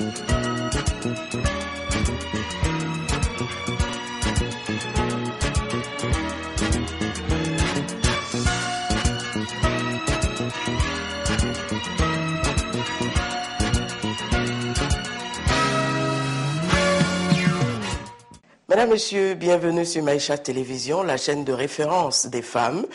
Mesdames, Messieurs, bienvenue sur Maïcha Télévision, la chaîne de référence des femmes.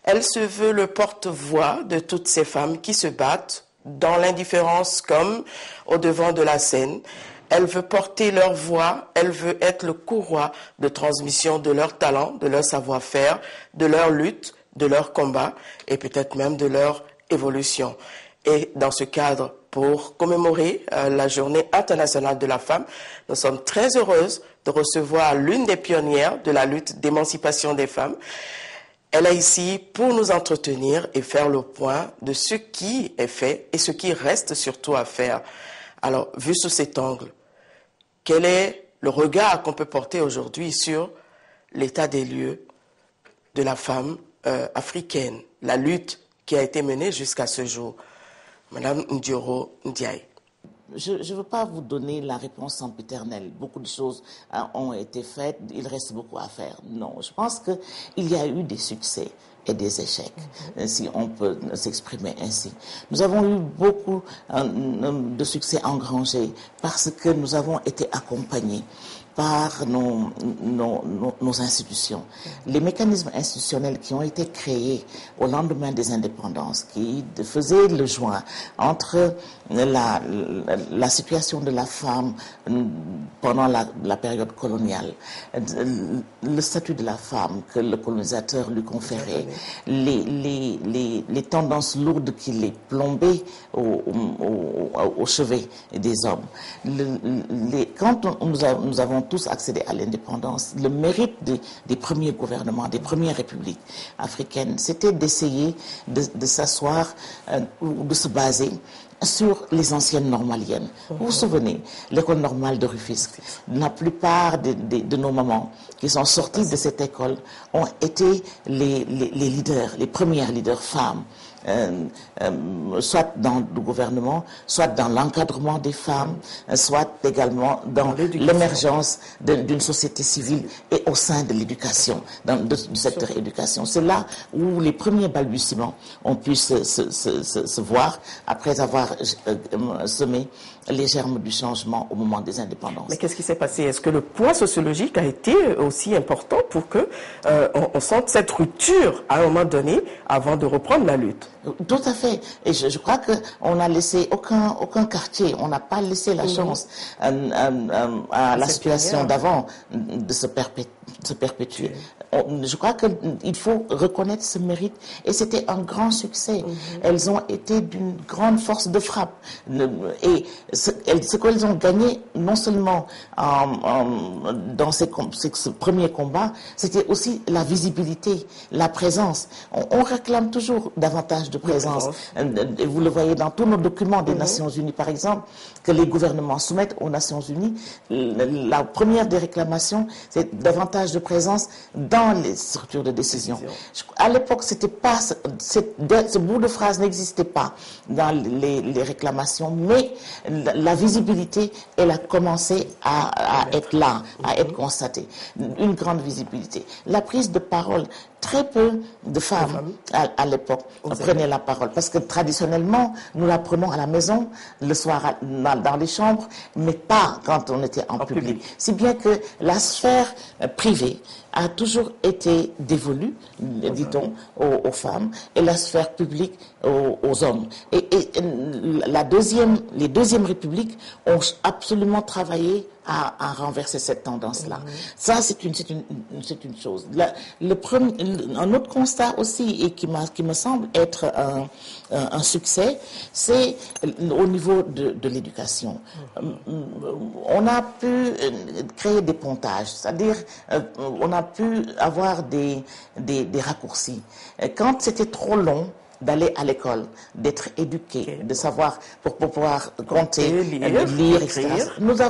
Elle se veut le porte-voix de toutes ces femmes qui se battent dans l'indifférence comme au devant de la scène. Elle veut porter leur voix, elle veut être le courroie de transmission de leur talent, de leur savoir-faire, de leur lutte, de leur combat et peut-être même de leur évolution. Et dans ce cadre, pour commémorer la Journée internationale de la femme, nous sommes très heureuses de recevoir l'une des pionnières de la lutte d'émancipation des femmes. Elle est ici pour nous entretenir et faire le point de ce qui est fait et ce qui reste surtout à faire. Alors, vu sous cet angle, quel est le regard qu'on peut porter aujourd'hui sur l'état des lieux de la femme africaine, la lutte qui a été menée jusqu'à ce jour? Madame Ndioro Ndiaye. Je ne veux pas vous donner la réponse sempiternelle. Beaucoup de choses ont été faites, il reste beaucoup à faire. Non, je pense qu'il y a eu des succès et des échecs, si on peut s'exprimer ainsi. Nous avons eu beaucoup de succès engrangés parce que nous avons été accompagnés par nos institutions. Les mécanismes institutionnels qui ont été créés au lendemain des indépendances, qui faisaient le joint entre la situation de la femme pendant la période coloniale, le statut de la femme que le colonisateur lui conférait, les tendances lourdes qui les plombaient au chevet des hommes. Quand nous avons tous accédé à l'indépendance, le mérite des premiers gouvernements, des premières républiques africaines, c'était d'essayer de s'asseoir ou de se baser sur les anciennes normaliennes. Vous vous souvenez, l'école normale de Rufisque, la plupart de nos mamans qui sont sorties de cette école ont été les leaders, les premières leaders femmes, soit dans le gouvernement, soit dans l'encadrement des femmes, soit également dans l'émergence d'une société civile et au sein de l'éducation, du secteur éducation. C'est là où les premiers balbutiements ont pu se voir après avoir semé les germes du changement au moment des indépendances. Mais qu'est-ce qui s'est passé? Est-ce que le poids sociologique a été aussi important pour que on sente cette rupture à un moment donné avant de reprendre la lutte? Tout à fait. Et je crois qu'on n'a laissé aucun quartier, on n'a pas laissé la chance à la situation d'avant de se perpétuer. Je crois qu'il faut reconnaître ce mérite et c'était un grand succès. Elles ont été d'une grande force de frappe et ce qu'elles ont gagné non seulement dans ce premier combat, c'était aussi la visibilité, la présence. On réclame toujours davantage de présence. Et vous le voyez dans tous nos documents des Nations Unies, par exemple, que les gouvernements soumettent aux Nations Unies. La première des réclamations, c'est davantage de présence dans les structures de décision. À l'époque, c'était pas ce bout de phrase n'existait pas dans les réclamations, mais la visibilité, elle a commencé à être là, à être constatée. Une grande visibilité. La prise de parole, très peu de femmes à l'époque prenaient la parole parce que traditionnellement, nous la prenons à la maison, le soir dans les chambres, mais pas quand on était en public. Si bien que la sphère privée a toujours été dévolue, dit-on, aux femmes et la sphère publique aux hommes. Et les deuxièmes républiques ont absolument travaillé à renverser cette tendance-là. Ça, c'est une chose. Un autre constat aussi et qui me semble être un succès, c'est au niveau de l'éducation. On a pu créer des pontages, c'est-à-dire on a pu avoir des raccourcis. Quand c'était trop long, d'aller à l'école, d'être éduqués, de savoir pour pouvoir compter, lire, etc. Nous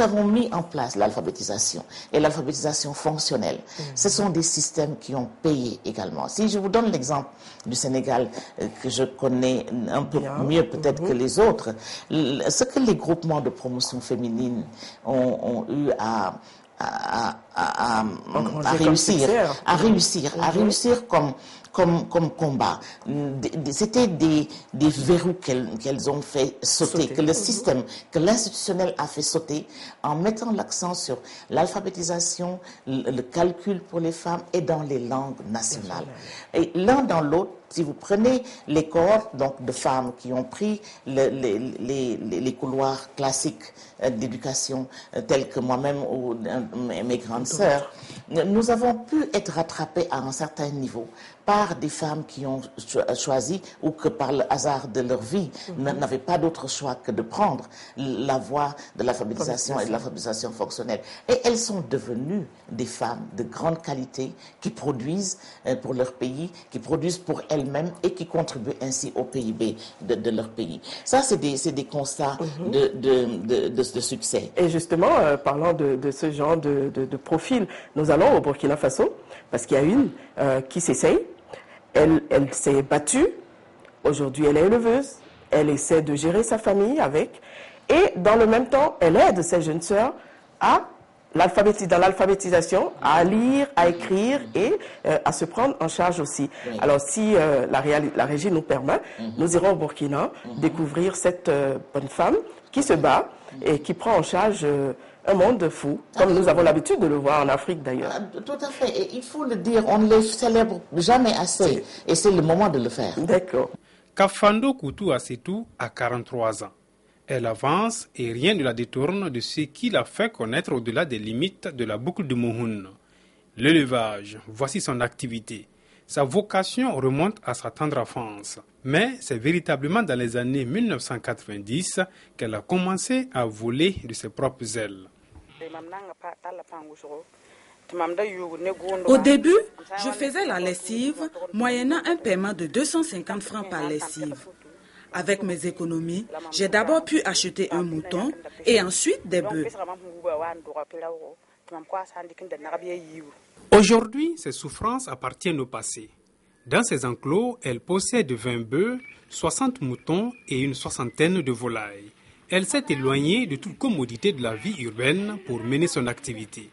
avons mis en place l'alphabétisation et l'alphabétisation fonctionnelle. Ce sont des systèmes qui ont payé également. Si je vous donne l'exemple du Sénégal que je connais un peu mieux peut-être que les autres, ce que les groupements de promotion féminine ont eu à réussir comme combat. C'était des verrous qu'elles ont fait sauter, que le système, que l'institutionnel a fait sauter en mettant l'accent sur l'alphabétisation, le calcul pour les femmes et dans les langues nationales. Et l'un dans l'autre, si vous prenez les cohortes donc, de femmes qui ont pris les couloirs classiques d'éducation tels que moi-même ou mes grandes sœurs, nous avons pu être rattrapés à un certain niveau par des femmes qui ont choisi ou que par le hasard de leur vie n'avaient pas d'autre choix que de prendre la voie de l'alphabétisation et de l'alphabétisation fonctionnelle. Et elles sont devenues des femmes de grande qualité qui produisent pour leur pays, qui produisent pour elles-mêmes et qui contribuent ainsi au PIB de leur pays. Ça, c'est des constats de succès. Et justement, parlant de ce genre de profil, nous allons au Burkina Faso, parce qu'il y a une qui s'essaye. Elle s'est battue. Aujourd'hui, elle est éleveuse. Elle essaie de gérer sa famille avec. Et dans le même temps, elle aide ses jeunes sœurs à dans l'alphabétisation, à lire, à écrire et à se prendre en charge aussi. Oui. Alors, si la régie nous permet, nous irons au Burkina découvrir cette bonne femme qui se bat et qui prend en charge un monde fou, comme nous avons l'habitude de le voir en Afrique d'ailleurs. Tout à fait. Et il faut le dire, on ne le célèbre jamais assez. Et c'est le moment de le faire. D'accord. Kafando Koutou Assetou a 43 ans. Elle avance et rien ne la détourne de ce qui la fait connaître au-delà des limites de la boucle de Mohun. L'élevage, voici son activité. Sa vocation remonte à sa tendre enfance. Mais c'est véritablement dans les années 1990 qu'elle a commencé à voler de ses propres ailes. Au début, je faisais la lessive moyennant un paiement de 250 francs par lessive. Avec mes économies, j'ai d'abord pu acheter un mouton et ensuite des bœufs. Aujourd'hui, ses souffrances appartiennent au passé. Dans ses enclos, elle possède 20 bœufs, 60 moutons et une soixantaine de volailles. Elle s'est éloignée de toute commodité de la vie urbaine pour mener son activité.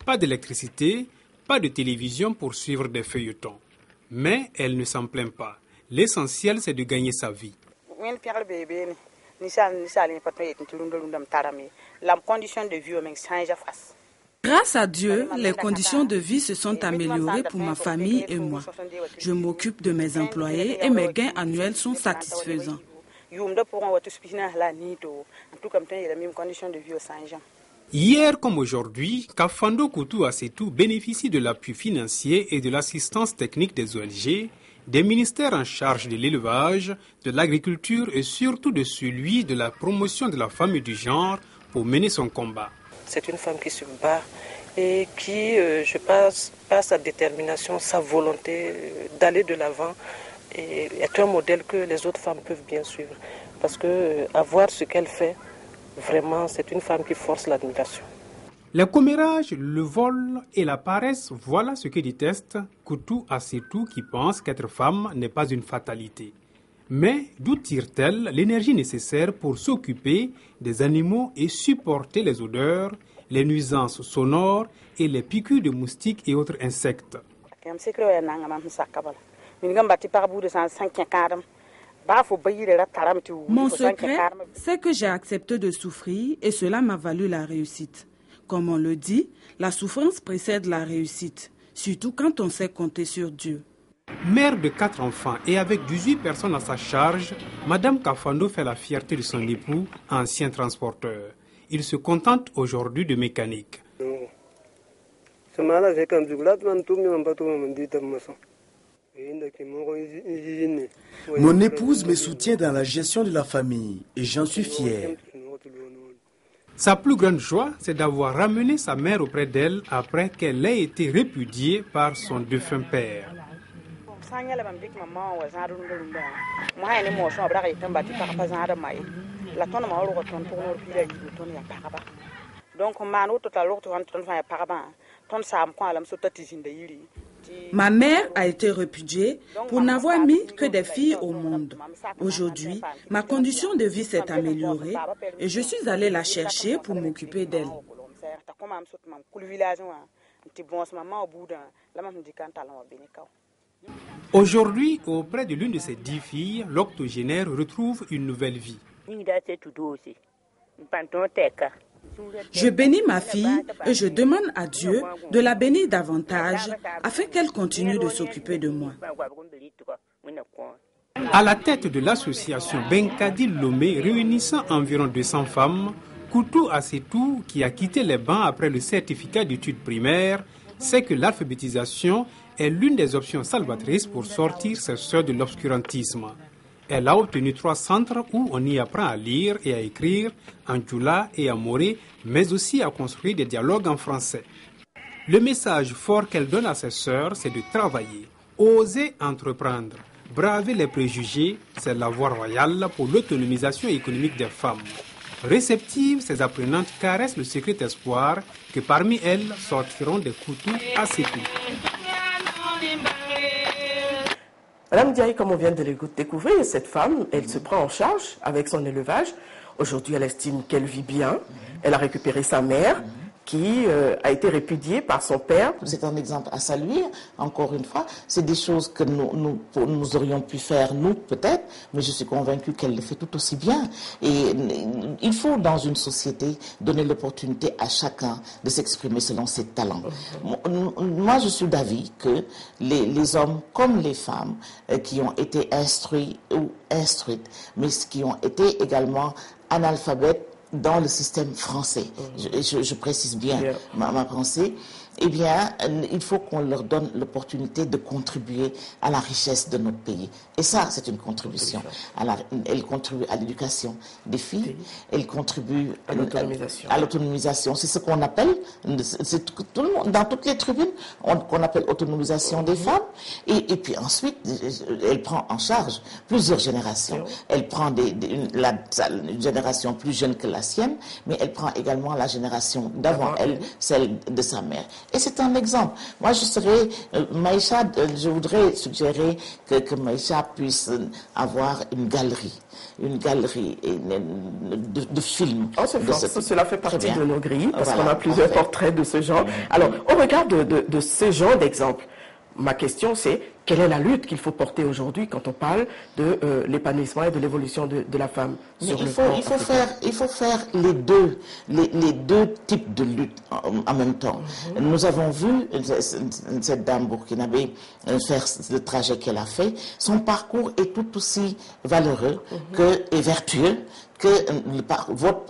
Pas d'électricité, pas de télévision pour suivre des feuilletons. Mais elle ne s'en plaint pas. L'essentiel, c'est de gagner sa vie. Grâce à Dieu, les conditions de vie se sont améliorées pour ma famille et moi. Je m'occupe de mes employés et mes gains annuels sont satisfaisants. Hier comme aujourd'hui, Kafando Koutou Assetou bénéficie de l'appui financier et de l'assistance technique des ONG, des ministères en charge de l'élevage, de l'agriculture et surtout de celui de la promotion de la femme et du genre pour mener son combat. C'est une femme qui se bat et qui, je pense, par sa détermination, sa volonté d'aller de l'avant, est un modèle que les autres femmes peuvent bien suivre. Parce que à voir ce qu'elle fait, vraiment, c'est une femme qui force l'admiration. Le commérage, le vol et la paresse, voilà ce que déteste Koutou Assetou qui pense qu'être femme n'est pas une fatalité. Mais d'où tire-t-elle l'énergie nécessaire pour s'occuper des animaux et supporter les odeurs, les nuisances sonores et les piqûres de moustiques et autres insectes? Mon secret, c'est que j'ai accepté de souffrir et cela m'a valu la réussite. Comme on le dit, la souffrance précède la réussite, surtout quand on sait compter sur Dieu. Mère de 4 enfants et avec 18 personnes à sa charge, Madame Kafando fait la fierté de son époux, ancien transporteur. Il se contente aujourd'hui de mécanique. Mon épouse me soutient dans la gestion de la famille et j'en suis fier. Sa plus grande joie, c'est d'avoir ramené sa mère auprès d'elle après qu'elle ait été répudiée par son défunt père. Ma mère a été répudiée pour n'avoir mis que des filles au monde. Aujourd'hui, ma condition de vie s'est améliorée et je suis allée la chercher pour m'occuper d'elle. Aujourd'hui, auprès de l'une de ses 10 filles, l'octogénaire retrouve une nouvelle vie. Je bénis ma fille et je demande à Dieu de la bénir davantage afin qu'elle continue de s'occuper de moi. À la tête de l'association Benkadi Lomé réunissant environ 200 femmes, Koutou Assetou, qui a quitté les bancs après le certificat d'études primaires, sait que l'alphabétisation est l'une des options salvatrices pour sortir ses sœurs de l'obscurantisme. Elle a obtenu 3 centres où on y apprend à lire et à écrire en djoula et en moré, mais aussi à construire des dialogues en français. Le message fort qu'elle donne à ses sœurs, c'est de travailler, oser entreprendre, braver les préjugés, c'est la voie royale pour l'autonomisation économique des femmes. Réceptives, ces apprenantes caressent le secret espoir que parmi elles sortiront des couteaux à ses pieds. Madame Diaye, comme on vient de le découvrir, cette femme, elle se prend en charge avec son élevage. Aujourd'hui, elle estime qu'elle vit bien. Elle a récupéré sa mère qui a été répudiée par son père. C'est un exemple à saluer, encore une fois. C'est des choses que nous aurions pu faire, nous, peut-être, mais je suis convaincue qu'elle le fait tout aussi bien. Et il faut, dans une société, donner l'opportunité à chacun de s'exprimer selon ses talents. Moi, je suis d'avis que les hommes comme les femmes qui ont été instruits ou instruites, mais qui ont été également analphabètes, dans le système français, je précise bien ma pensée, eh bien, il faut qu'on leur donne l'opportunité de contribuer à la richesse de notre pays. Et ça, c'est une contribution. Elle contribue à l'éducation des filles, elle contribue à l'autonomisation. C'est ce qu'on appelle, dans toutes les tribunes, qu'on appelle autonomisation des femmes. Et puis ensuite, elle prend en charge plusieurs générations. Elle prend une génération plus jeune que la sienne, mais elle prend également la génération d'avant elle, celle de sa mère. Et c'est un exemple. Moi, Maïcha, je voudrais suggérer que Maïcha puisse avoir une galerie de films. Oh, c'est fort. Cela fait partie de nos grilles, parce qu'on a plusieurs portraits de ce genre. Alors, au regard de ce genre d'exemple, ma question c'est, quelle est la lutte qu'il faut porter aujourd'hui quand on parle de l'épanouissement et de l'évolution de la femme sur le plan africain? Il faut faire les deux types de lutte en même temps. Nous avons vu cette dame burkinabé faire le trajet qu'elle a fait. Son parcours est tout aussi valeureux et vertueux que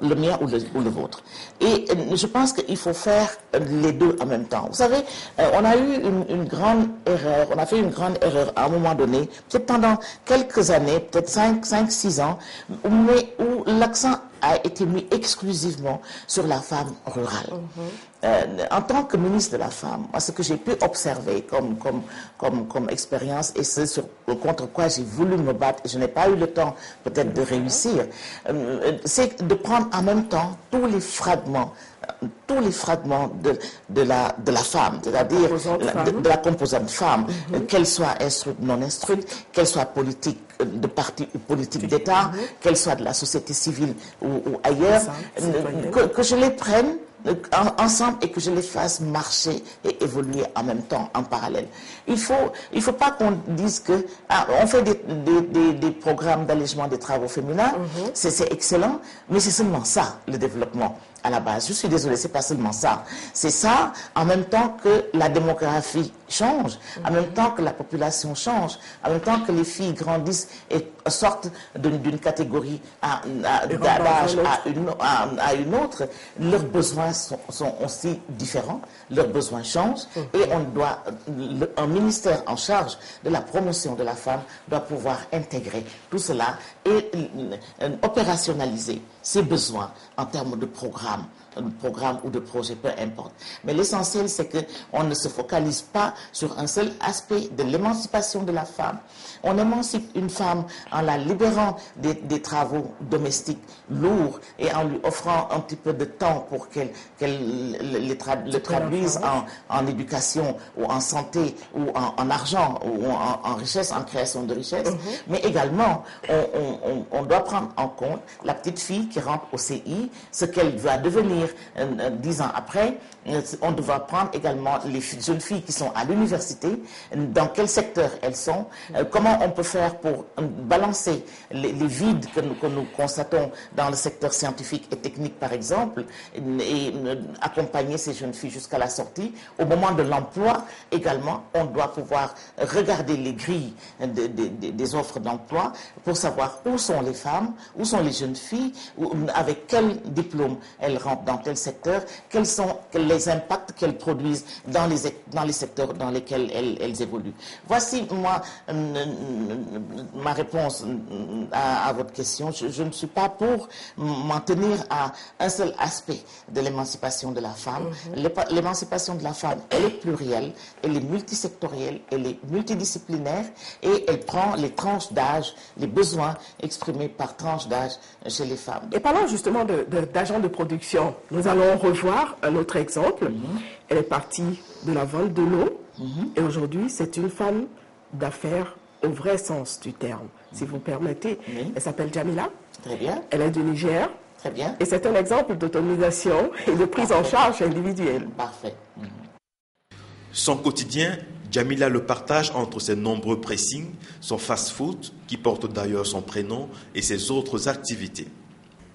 le mien ou le vôtre. Et je pense qu'il faut faire les deux en même temps. Vous savez, on a eu une grande erreur, on a fait une grande erreur à un moment donné, peut-être pendant quelques années, peut-être 5-6 ans, mais où l'accent a été mis exclusivement sur la femme rurale. En tant que ministre de la Femme, moi, ce que j'ai pu observer comme expérience, et c'est contre quoi j'ai voulu me battre, et je n'ai pas eu le temps peut-être de réussir, c'est de prendre en même temps tous les fragments de la femme, c'est-à-dire de la composante femme, qu'elle soit instruite, non instruite, qu'elle soit politique de parti ou politique d'État, qu'elle soit de la société civile ou ailleurs, que je les prenne ensemble et que je les fasse marcher et évoluer en même temps, en parallèle. Il faut pas qu'on dise que on fait des programmes d'allègement des travaux féminins, c'est excellent, mais c'est seulement ça, le développement à la base. Je suis désolée, c'est pas seulement ça. C'est ça, en même temps que la démographie change, en même temps que la population change, en même temps que les filles grandissent et sortent d'une catégorie d'âge à une autre, leurs besoins sont aussi différents, leurs besoins changent, et un ministère en charge de la promotion de la femme doit pouvoir intégrer tout cela et opérationnaliser ses besoins en termes de programmes programme ou de projet, peu importe. Mais l'essentiel, c'est qu'on ne se focalise pas sur un seul aspect de l'émancipation de la femme. On émancipe une femme en la libérant des travaux domestiques lourds et en lui offrant un petit peu de temps pour qu'elle le traduise en éducation ou en santé ou en argent ou en richesse, en création de richesse. Mais également, on doit prendre en compte la petite fille qui rentre au CI, ce qu'elle va devenir 10 ans après. On doit prendre également les jeunes filles qui sont à l'université, dans quel secteur elles sont, comment on peut faire pour balancer les vides que nous constatons dans le secteur scientifique et technique par exemple, et accompagner ces jeunes filles jusqu'à la sortie. Au moment de l'emploi également, on doit pouvoir regarder les grilles des offres d'emploi pour savoir où sont les femmes, où sont les jeunes filles, avec quel diplôme elles rentrent dans tel secteur, quels sont les impacts qu'elles produisent dans les secteurs dans lesquels elles évoluent. Voici, moi, ma réponse à votre question. Je ne suis pas pour m'en tenir à un seul aspect de l'émancipation de la femme. L'émancipation de la femme, elle est plurielle, elle est multisectorielle, elle est multidisciplinaire et elle prend les tranches d'âge, les besoins exprimés par tranche d'âge chez les femmes. Et parlant justement d'agents de production, nous allons revoir un autre exemple. Elle est partie de la vente de l'eau et aujourd'hui c'est une femme d'affaires au vrai sens du terme, si vous permettez. Elle s'appelle Jamila. Très bien. Elle est du Niger. Très bien. Et c'est un exemple d'autonomisation et de prise en charge individuelle. Parfait. Son quotidien, Jamila le partage entre ses nombreux pressings, son fast-food, qui porte d'ailleurs son prénom, et ses autres activités.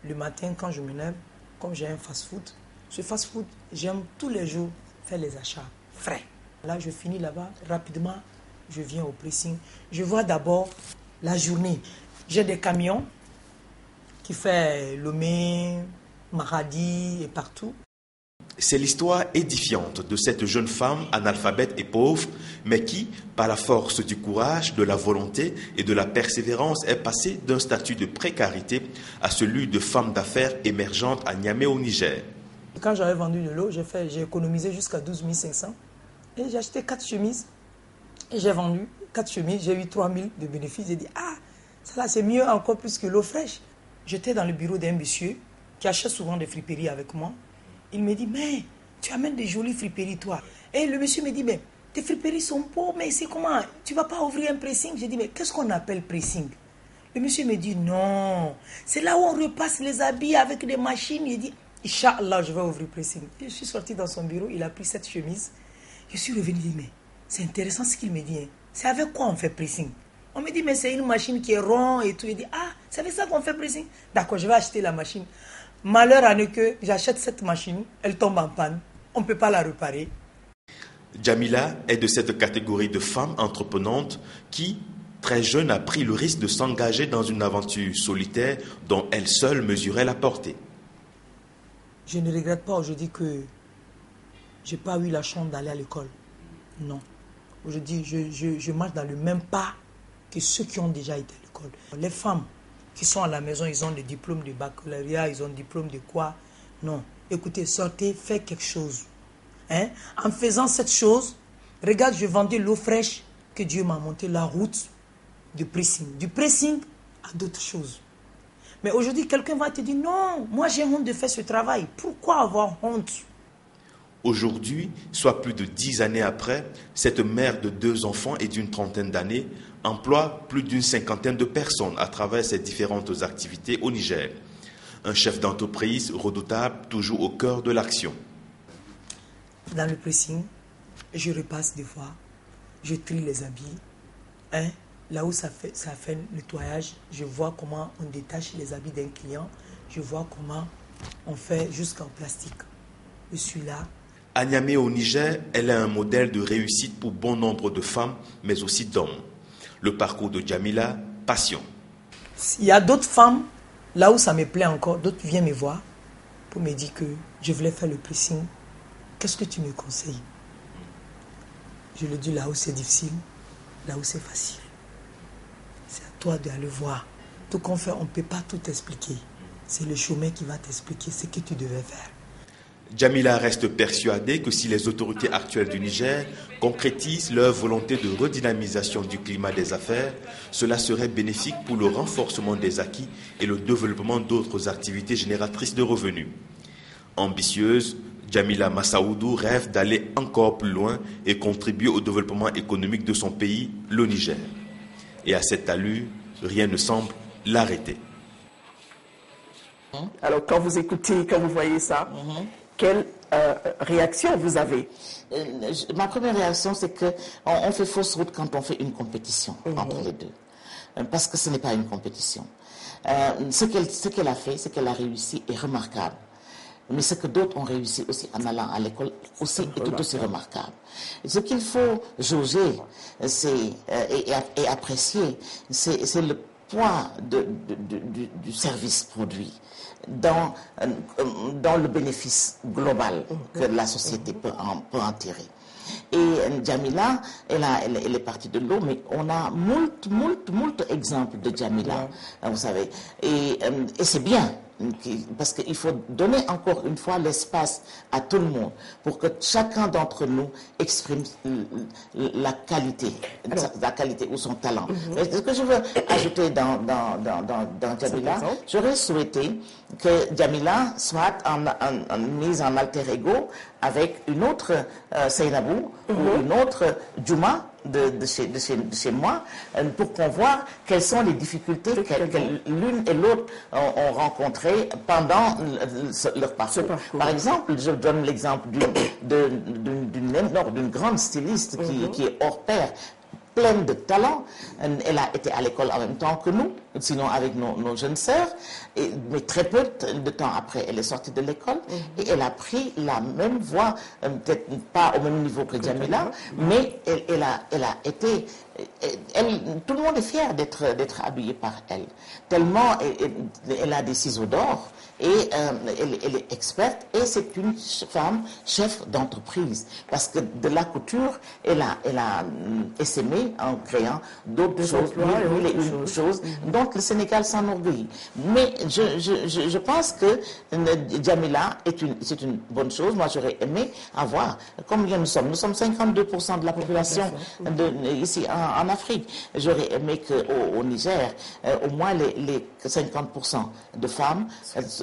Le matin, quand je me lève, comme j'ai un fast-food, ce fast-food, j'aime tous les jours faire les achats frais. Là, je finis là-bas, rapidement, je viens au pressing. Je vois d'abord la journée. J'ai des camions qui font Lomé, Maradi et partout. C'est l'histoire édifiante de cette jeune femme analphabète et pauvre, mais qui, par la force du courage, de la volonté et de la persévérance, est passée d'un statut de précarité à celui de femme d'affaires émergente à Niamey au Niger. Quand j'avais vendu de l'eau, j'ai économisé jusqu'à 12 500 et j'ai acheté 4 chemises et j'ai vendu 4 chemises, j'ai eu 3 000 de bénéfices. J'ai dit, ça là c'est mieux encore plus que l'eau fraîche. J'étais dans le bureau d'un monsieur qui achète souvent des friperies avec moi. Il me dit, mais tu amènes des jolies friperies, toi. Et le monsieur me dit, mais tes friperies sont pauvres, mais c'est comment? Tu ne vas pas ouvrir un pressing? J'ai dit, mais qu'est-ce qu'on appelle pressing? Le monsieur me dit, non, c'est là où on repasse les habits avec des machines. Il dit, Inch'Allah, je vais ouvrir pressing. Je suis sorti dans son bureau, il a pris cette chemise. Je suis revenu, il dit, mais c'est intéressant ce qu'il me dit. Hein. C'est avec quoi on fait pressing? On me dit, mais c'est une machine qui est ronde et tout. Il dit, c'est avec ça qu'on fait pressing? D'accord, je vais acheter la machine. Malheur à ne que j'achète cette machine, elle tombe en panne, on ne peut pas la réparer. Jamila est de cette catégorie de femmes entreprenantes qui, très jeune, a pris le risque de s'engager dans une aventure solitaire dont elle seule mesurait la portée. Je ne regrette pas aujourd'hui que je n'ai pas eu la chance d'aller à l'école. Non. Aujourd'hui, je marche dans le même pas que ceux qui ont déjà été à l'école. Les femmes qui sont à la maison, ils ont des diplômes de baccalauréat, ils ont des diplômes de quoi? Non. Écoutez, sortez, faites quelque chose. Hein? En faisant cette chose, regarde, je vendais l'eau fraîche que Dieu m'a monté la route du pressing. Du pressing à d'autres choses. Mais aujourd'hui, quelqu'un va te dire, non, moi j'ai honte de faire ce travail. Pourquoi avoir honte? Aujourd'hui, soit plus de 10 années après, cette mère de 2 enfants et d'une trentaine d'années emploie plus d'une 50aine de personnes à travers ses différentes activités au Niger. Un chef d'entreprise redoutable, toujours au cœur de l'action. Dans le pressing, je repasse des fois, je trie les habits. Hein? Là où ça fait le nettoyage, je vois comment on détache les habits d'un client. Je vois comment on fait jusqu'en plastique. Je suis là. À Niamey au Niger, elle est un modèle de réussite pour bon nombre de femmes, mais aussi d'hommes. Le parcours de Jamila, passion. Il y a d'autres femmes, là où ça me plaît encore, d'autres viennent me voir pour me dire que je voulais faire le pressing. Qu'est-ce que tu me conseilles? Je le dis là où c'est difficile, là où c'est facile. C'est à toi d'aller voir. Tout qu'on fait, on ne peut pas tout expliquer. C'est le chemin qui va t'expliquer ce que tu devais faire. Djamila reste persuadée que si les autorités actuelles du Niger concrétisent leur volonté de redynamisation du climat des affaires, cela serait bénéfique pour le renforcement des acquis et le développement d'autres activités génératrices de revenus. Ambitieuse, Djamila Massaoudou rêve d'aller encore plus loin et contribuer au développement économique de son pays, le Niger. Et à cette allure, rien ne semble l'arrêter. Alors, quand vous écoutez, quand vous voyez ça, quelle réaction vous avez? Ma première réaction, c'est qu'on fait fausse route quand on fait une compétition entre les deux. Parce que ce n'est pas une compétition. Ce qu'elle a fait, ce qu'elle a réussi est remarquable. Mais ce que d'autres ont réussi aussi en allant à l'école aussi est tout aussi remarquable. Ce qu'il faut jauger et apprécier, c'est le poids du service produit dans le bénéfice global que la société peut en tirer. Et Djamila, elle est partie de l'eau, mais on a moult exemples de Djamila, vous savez. Et c'est bien, parce qu'il faut donner encore une fois l'espace à tout le monde pour que chacun d'entre nous exprime la qualité ou son talent. Ce que je veux ajouter dans Djamila, j'aurais souhaité que Djamila soit mise en alter ego avec une autre Seynabou ou une autre Djouma de chez moi, pour qu'on voit quelles sont les difficultés que l'une et l'autre ont rencontrées pendant leur parcours. Par exemple, je donne l'exemple d'une grande styliste qui est hors pair, pleine de talent. Elle a été à l'école en même temps que nous, sinon avec nos jeunes sœurs, mais très peu de temps après, elle est sortie de l'école et elle a pris la même voie, peut-être pas au même niveau que Djamila, mais elle a été... tout le monde est fier d'être habillé par elle, tellement elle a des ciseaux d'or. Et elle est experte et c'est une femme chef d'entreprise parce que de la couture, elle a essaimé en créant d'autres choses, mille et une choses dont le Sénégal s'enorgueillit. Mais je pense que Djamila c'est une bonne chose. Moi, j'aurais aimé avoir, combien nous sommes 52% de la population ici en Afrique. J'aurais aimé qu'au Niger, au moins les 50% de femmes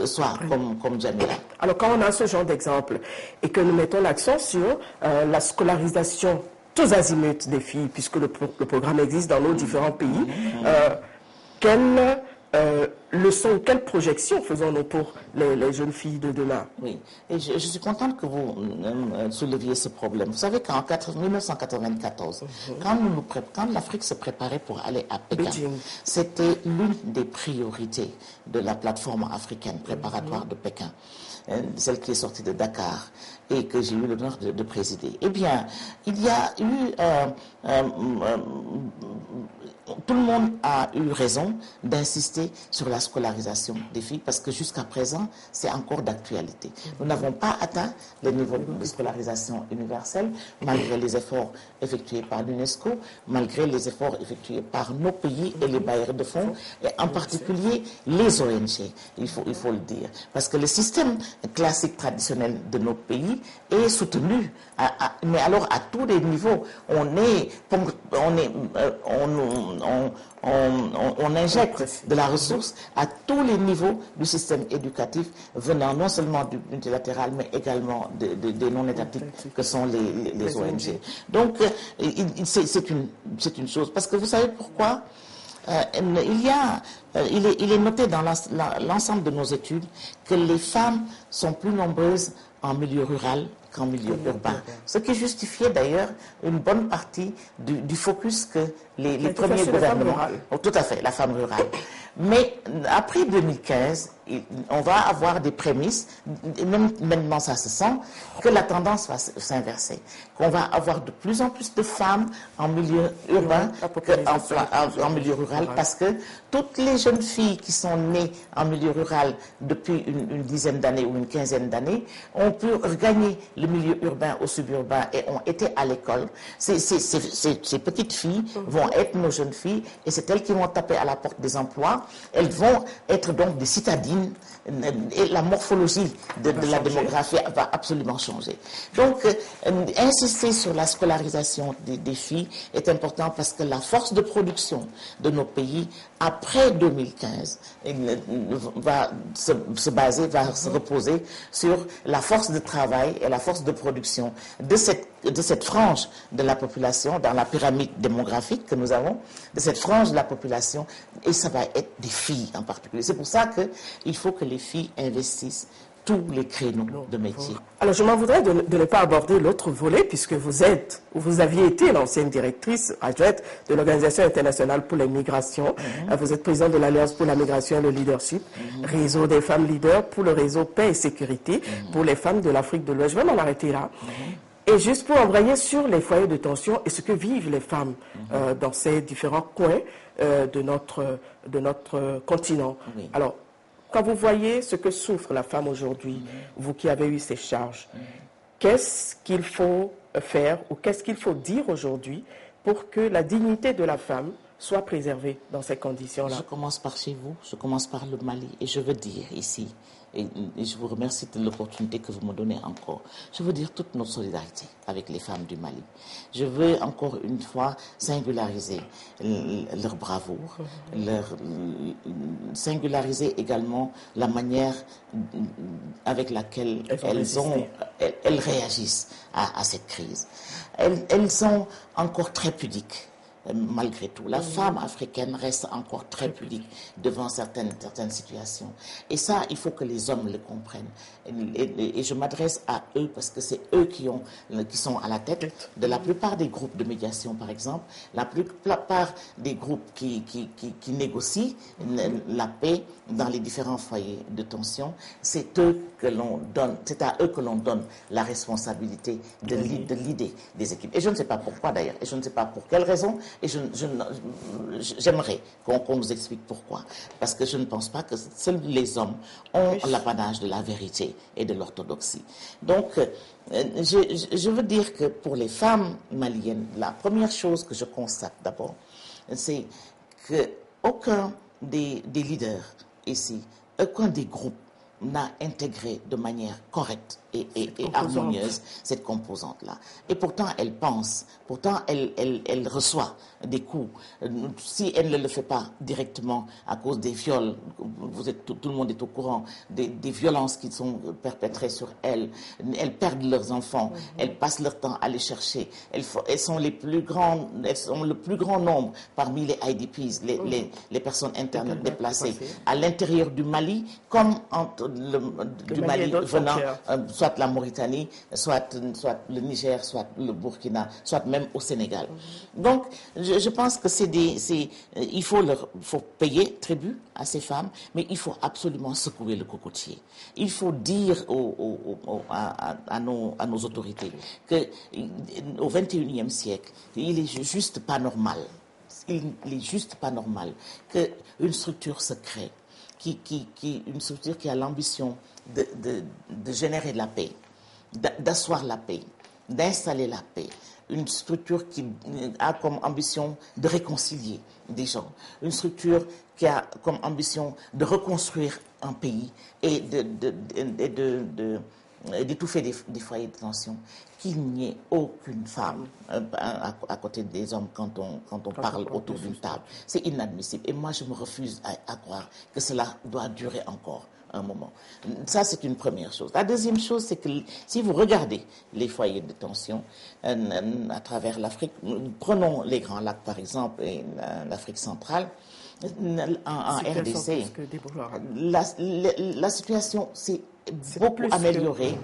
soit comme Djamila. Alors, quand on a ce genre d'exemple et que nous mettons l'accent sur la scolarisation tous azimuts des filles, puisque le programme existe dans nos différents pays, quelle leçon, quelle projection faisons-nous pour les jeunes filles de demain? Oui, et je suis contente que vous souleviez ce problème. Vous savez qu'en 1994, quand l'Afrique se préparait pour aller à Pékin, c'était l'une des priorités de la plateforme africaine préparatoire de Pékin, celle qui est sortie de Dakar et que j'ai eu l'honneur de présider. Eh bien, il y a eu... tout le monde a eu raison d'insister sur la scolarisation des filles parce que jusqu'à présent, c'est encore d'actualité. Nous n'avons pas atteint le niveau de scolarisation universelle malgré les efforts effectués par l'UNESCO, malgré les efforts effectués par nos pays et les bailleurs de fonds, et en particulier les ONG, il faut le dire. Parce que le système classique traditionnel de nos pays est soutenu, mais alors à tous les niveaux. On injecte de la ressource à tous les niveaux du système éducatif venant non seulement du multilatéral mais également des non-étatiques que sont les ONG. Donc c'est une chose. Parce que vous savez pourquoi il est noté dans l'ensemble de nos études que les femmes sont plus nombreuses en milieu rural qu'en milieu urbain. Ce qui justifiait d'ailleurs une bonne partie du focus que les premiers gouvernements... Tout à fait, la femme rurale. Mais après 2015, on va avoir des prémices, et même maintenant ça se sent, que la tendance va s'inverser. Qu'on va avoir de plus en plus de femmes en milieu urbain qu'en milieu rural, parce que toutes les jeunes filles qui sont nées en milieu rural depuis une dizaine d'années ou une quinzaine d'années ont pu regagner le milieu urbain ou suburbain et ont été à l'école. Ces petites filles vont être nos jeunes filles et c'est elles qui vont taper à la porte des emplois elles vont être donc des citadines et la morphologie de la démographie va absolument changer. Donc, insister sur la scolarisation des filles est important parce que la force de production de nos pays, après 2015, va se baser, va se reposer sur la force de travail et la force de production de cette frange de la population, dans la pyramide démographique que nous avons, de cette frange de la population, et ça va être des filles en particulier. C'est pour ça qu'il faut que les filles investissent tous les créneaux de métier. Alors, je m'en voudrais de ne pas aborder l'autre volet, puisque vous aviez été l'ancienne directrice adjointe de l'Organisation internationale pour les migrations. Vous êtes présidente de l'Alliance pour la migration et le leadership, réseau des femmes leaders pour le réseau paix et sécurité pour les femmes de l'Afrique de l'Ouest. Je vais m'en arrêter là. Et juste pour embrayer sur les foyers de tension et ce que vivent les femmes dans ces différents coins de notre continent. Alors, quand vous voyez ce que souffre la femme aujourd'hui, vous qui avez eu ces charges, qu'est-ce qu'il faut faire ou qu'est-ce qu'il faut dire aujourd'hui pour que la dignité de la femme soit préservée dans ces conditions-là? Je commence par chez vous, je commence par le Mali et je veux dire ici, et je vous remercie de l'opportunité que vous me donnez encore, je veux dire toute notre solidarité avec les femmes du Mali. Je veux encore une fois singulariser leur bravoure, singulariser également la manière avec laquelle elles réagissent à cette crise. Elles sont encore très pudiques. Malgré tout, la femme africaine reste encore très pudique devant certaines situations. Et ça, il faut que les hommes le comprennent. Et je m'adresse à eux parce que c'est eux qui sont à la tête de la plupart des groupes de médiation, par exemple, la plupart des groupes qui négocient la paix dans les différents foyers de tension. C'est à eux que l'on donne la responsabilité de l'idée des équipes. Et je ne sais pas pourquoi d'ailleurs, et je ne sais pas pour quelle raison. Et j'aimerais qu'on nous explique pourquoi. Parce que je ne pense pas que seuls les hommes ont l'apanage de la vérité et de l'orthodoxie. Donc, je veux dire que pour les femmes maliennes, la première chose que je constate d'abord, c'est qu'aucun des leaders ici, aucun des groupes n'a intégré de manière correcte et harmonieuse cette composante-là. Et pourtant, elle pense, pourtant, elle reçoit des coups. Si elle ne le fait pas directement à cause des viols, tout le monde est au courant, des violences qui sont perpétrées sur elles, elles perdent leurs enfants, elles passent leur temps à les chercher, elles sont le plus grand nombre parmi les IDPs, les personnes internes déplacées, à l'intérieur du Mali, comme du Mali venant, soit la Mauritanie, soit le Niger, soit le Burkina, soit même au Sénégal. Donc, je pense que il faut payer tribut à ces femmes, mais il faut absolument secouer le cocotier. Il faut dire à nos autorités qu'au XXIe siècle, il est juste pas normal. Il est juste pas normal qu'une structure se crée, une structure qui a l'ambition de générer de la paix, d'asseoir la paix, d'installer la paix, une structure qui a comme ambition de réconcilier des gens, une structure qui a comme ambition de reconstruire un pays et d'étouffer des foyers de tension, qu'il n'y ait aucune femme à côté des hommes quand on parle autour d'une table. C'est inadmissible. Et moi, je me refuse à croire que cela doit durer encore un moment. Ça, c'est une première chose. La deuxième chose, c'est que si vous regardez les foyers de tension à travers l'Afrique, prenons les Grands Lacs, par exemple, et l'Afrique centrale, en RDC, la situation s'est beaucoup améliorée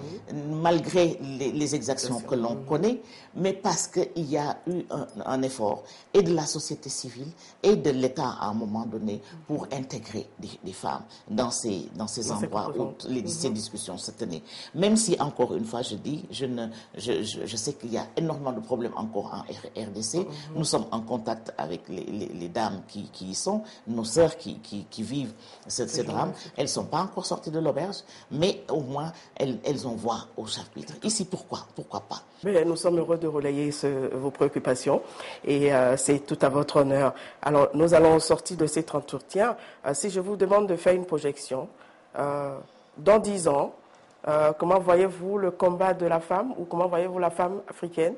malgré les exactions que l'on connaît, mais parce qu'il y a eu un effort et de la société civile et de l'État à un moment donné pour intégrer des femmes dans ces endroits où ces discussions se tenaient. Même si, encore une fois, je dis, je sais qu'il y a énormément de problèmes encore en RDC. Nous sommes en contact avec les dames qui y sont, nos sœurs qui vivent ce drame. Elles ne sont pas encore sorties de l'auberge, mais mais au moins elles ont voix au chapitre. Ici, pourquoi pas? Mais nous sommes heureux de relayer vos préoccupations et c'est tout à votre honneur. Alors, nous allons sortir de cet entretien. Si je vous demande de faire une projection, dans 10 ans, comment voyez-vous le combat de la femme ou comment voyez-vous la femme africaine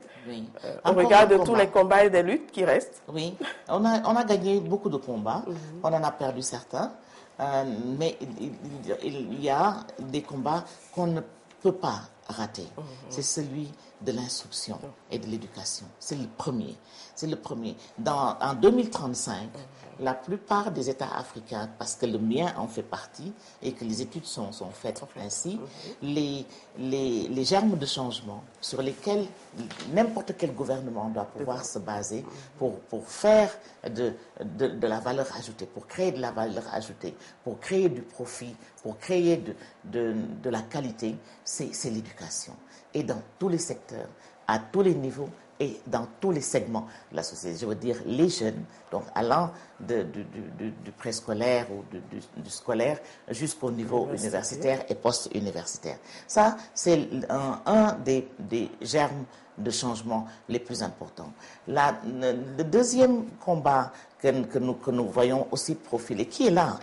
au regard de tous les combats et des luttes qui restent? Oui, on a gagné beaucoup de combats, on en a perdu certains, mais il y a des combats qu'on ne peut pas rater. C'est celui de l'instruction et de l'éducation. C'est le premier. En 2035, la plupart des États africains, parce que le mien en fait partie et que les études sont faites ainsi, les germes de changement sur lesquels n'importe quel gouvernement doit pouvoir se baser pour faire de la valeur ajoutée, pour créer de la valeur ajoutée, pour créer du profit, pour créer de la qualité, c'est l'éducation. Et dans tous les secteurs, à tous les niveaux et dans tous les segments de la société. Je veux dire les jeunes, donc allant du préscolaire ou du scolaire jusqu'au niveau universitaire et post-universitaire. Ça, c'est un des germes de changement les plus importants. Le deuxième combat que nous voyons aussi profiler, qui est là,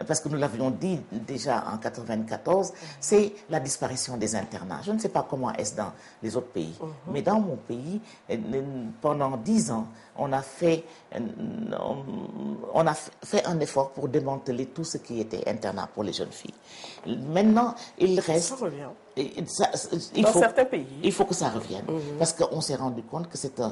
parce que nous l'avions dit déjà en 1994, c'est la disparition des internats. Je ne sais pas comment est-ce dans les autres pays, mais dans mon pays, pendant 10 ans, on a fait un effort pour démanteler tout ce qui était internat pour les jeunes filles. Maintenant, il reste... Ça revient. Certains pays. Il faut que ça revienne. Parce qu'on s'est rendu compte que c'était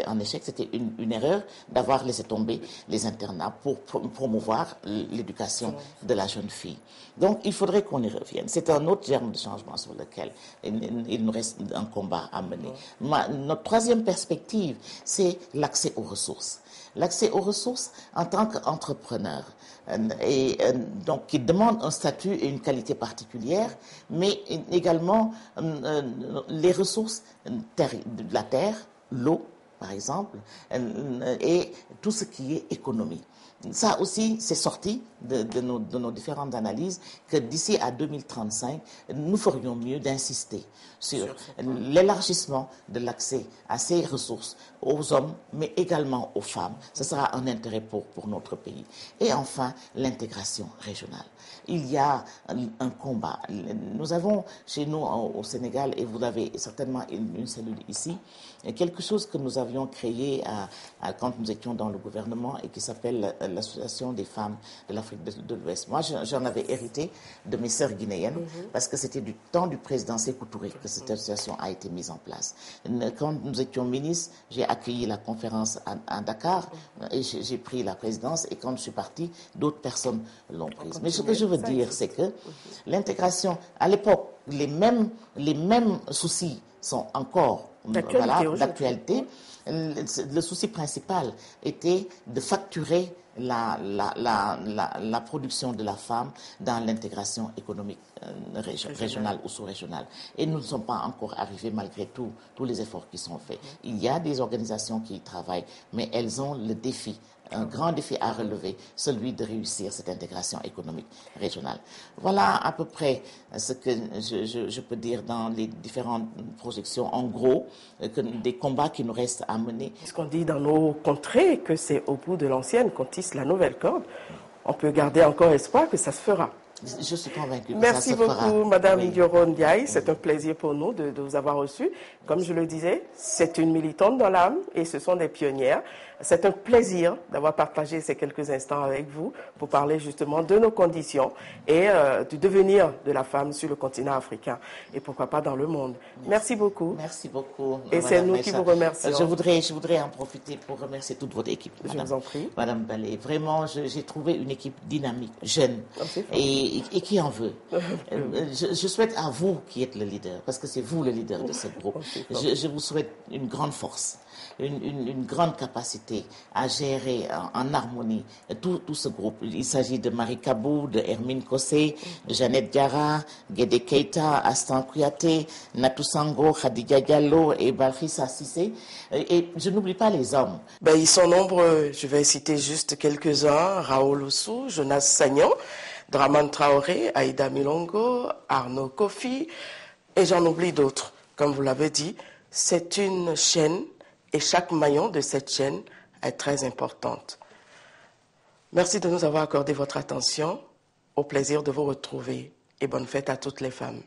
un échec, c'était une erreur d'avoir laissé tomber les internats pour promouvoir l'éducation de la jeune fille. Donc, il faudrait qu'on y revienne. C'est un autre germe de changement sur lequel il nous reste un combat à mener. Notre troisième perspective, c'est l'accès aux ressources. L'accès aux ressources en tant qu'entrepreneur, donc qui demande un statut et une qualité particulière, mais également les ressources de la terre, l'eau par exemple, et tout ce qui est économie. Ça aussi, c'est sorti de nos différentes analyses que d'ici à 2035, nous ferions mieux d'insister sur l'élargissement de l'accès à ces ressources aux hommes, mais également aux femmes. Ce sera un intérêt pour notre pays. Et enfin, l'intégration régionale. Il y a un combat. Nous avons chez nous au Sénégal, et vous avez certainement une cellule ici, quelque chose que nous avions créé quand nous étions dans le gouvernement et qui s'appelle l'Association des femmes de l'Afrique de l'Ouest. Moi, j'en avais hérité de mes sœurs guinéennes parce que c'était du temps du président Sékou Touré que cette association a été mise en place. Quand nous étions ministres, j'ai accueilli la conférence à Dakar et j'ai pris la présidence, et quand je suis parti, d'autres personnes l'ont prise. Mais ce que je veux dire, c'est que l'intégration, à l'époque, les mêmes soucis sont encore d'actualité. Le souci principal était de facturer la production de la femme dans l'intégration économique régionale ou sous-régionale. Et nous ne sommes pas encore arrivés malgré tous les efforts qui sont faits. Il y a des organisations qui y travaillent, mais elles ont le défi, un grand défi à relever, celui de réussir cette intégration économique régionale. Voilà à peu près ce que je peux dire dans les différentes projections, en gros, des combats qui nous restent à mener. Ce qu'on dit dans nos contrées, que c'est au bout de l'ancienne qu'on tisse la nouvelle corde, on peut garder encore espoir que ça se fera. Je suis convaincue que Merci ça se fera. Merci beaucoup, Madame Ndioro Ndiaye. C'est un plaisir pour nous de vous avoir reçu. Comme je le disais, c'est une militante dans l'âme et ce sont des pionnières. C'est un plaisir d'avoir partagé ces quelques instants avec vous pour parler justement de nos conditions et du devenir de la femme sur le continent africain et pourquoi pas dans le monde. Merci beaucoup. Merci beaucoup. Et c'est nous qui vous remercions. Je voudrais en profiter pour remercier toute votre équipe. Je vous en prie. Madame Ballet, vraiment, j'ai trouvé une équipe dynamique, jeune et qui en veut. Je souhaite à vous qui êtes le leader, parce que c'est vous le leader de ce groupe. Je vous souhaite une grande force. Une grande capacité à gérer en harmonie tout ce groupe. Il s'agit de Marie Kabou, de Hermine Kossé, de Jeannette Diarra, Guédé Keita, Astan Kouyaté, Natou Sango, Khadija Diallo et Balkissa Cissé. Et je n'oublie pas les hommes. Ils sont nombreux. Je vais citer juste quelques-uns. Raoul Oussou, Jonas Sagnon, Dramane Traoré, Aïda Milongo, Arnaud Kofi, et j'en oublie d'autres. Comme vous l'avez dit, c'est une chaîne et chaque maillon de cette chaîne est très importante. Merci de nous avoir accordé votre attention. Au plaisir de vous retrouver et bonne fête à toutes les femmes.